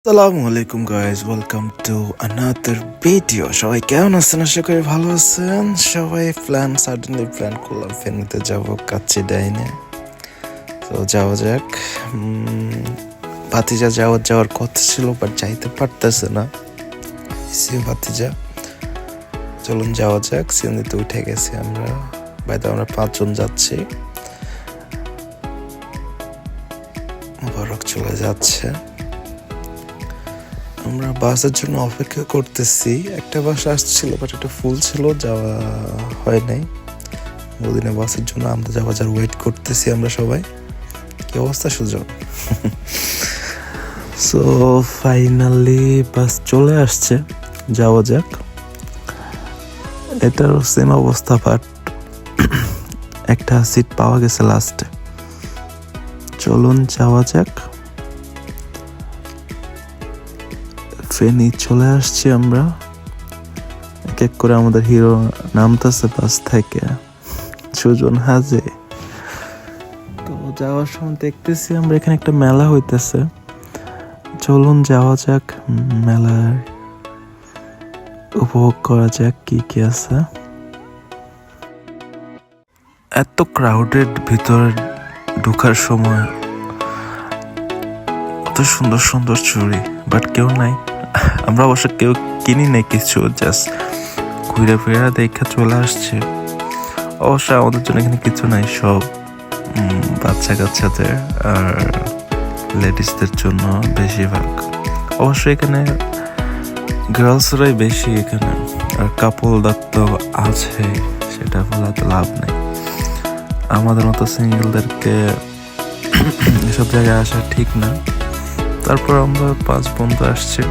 আসসালামু আলাইকুম guys, welcome to another video. সবাই কেমন আছেন? আশা করি ভালো আছেন সবাই। সাডেনলি প্ল্যান করলাম ফেনীতে যাবো, কাচ্চি ডাইনে। তো যাওয়া যাক। ভাতিজা যাওয়ার কথা ছিল, বাট যাইতে পারতেছে না। ভাতিজা, চলুন যাওয়া যাক। সিএনজিতে উঠে গেছি আমরা, বাইরে আমরা 5 জন যাচ্ছি। মোবারক চলে যাচ্ছে। আমরা বাসের জন্য অপেক্ষা করতেছি। একটা বাস আসছিল, বাট এটা ফুল ছিল, যাওয়া হয় নাই। ওদিনে বাসের জন্য আমরা যাওয়ার ওয়েট করতেছি আমরা সবাই। কি অবস্থা সুজন? সো ফাইনালি বাস চলে আসছে, যাওয়া যাক। এটার সেম অবস্থা, বাট একটা সিট পাওয়া গেছে লাস্টে। চলুন যাওয়া যাক। ফেনী চলে আসছি আমরা। এক এক করে আমাদের হিরো নামতেছে বাস থেকে, সুজন হাজে। তো যাওয়ার সময় দেখতেছি আমরা এখানে একটা মেলা হইতেছে। চলুন যাওয়া যাক, মেলার উপভোগ করা যাক কি কি আছে। এত ক্রাউডেড ভিতরে ঢোকার সময় এত সুন্দর সুন্দর চুড়ি, বাট কেউ নাই। আমরা অবশ্য কেউ কিনি নাই কিছু, জাস্ট ঘুরে ফিরে দেখা চলে আসছে। অবশ্য আমাদের জন্য এখানে কিছু নাই, সব বাচ্চা কাচ্চাদের আর লেডিসদের জন্য বেশিরভাগ। অবশ্য এখানে গার্লসরাই বেশি এখানে, আর কাপলদের তো আছে, সেটা বলা তো লাভ নেই। আমাদের মতো সিঙ্গেলদেরকে এসব জায়গায় আসা ঠিক না। তারপর আমরা 5 বন্ধু আসছি,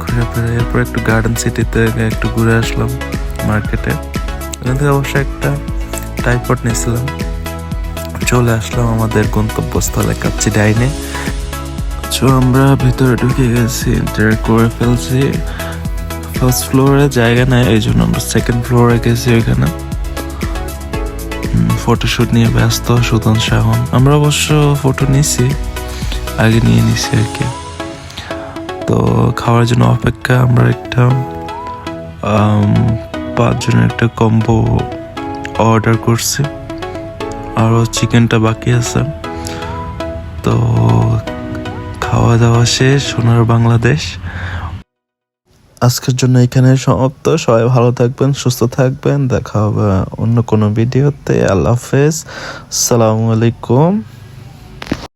ঘুরে ফিরে এরপর একটু গার্ডেন সিটিতে একটু ঘুরে আসলাম, মার্কেটে। এখান থেকে অবশ্যই একটা টাইপড নিয়েছিলাম। চলে আসলাম আমাদের গন্তব্যস্থলে কাচ্চি ডাইনে। তো আমরা ভিতরে ঢুকে গেছি, এন্টার করে ফেলছি। ফার্স্ট ফ্লোরে জায়গা নেই, এই জন্য আমরা সেকেন্ড ফ্লোরে গেছি। ওইখানে ফটোশুট নিয়ে ব্যস্ত সুদন শাহন। আমরা অবশ্য ফটো নিছি, আগে নিয়ে নিছি আর কি। তো খাওয়ার জন্য অপেক্ষা। আমরা একটা 5 জনের একটা কম্বো অর্ডার করছি, আরও চিকেনটা বাকি আছে। তো খাওয়া দাওয়া শেষ, সোনার বাংলাদেশ আজকের জন্য এখানে সমাপ্ত। সবাই ভালো থাকবেন, সুস্থ থাকবেন। দেখা হবে অন্য কোনো ভিডিওতে। আল্লাহ হাফেজ, আসসালামু আলাইকুম।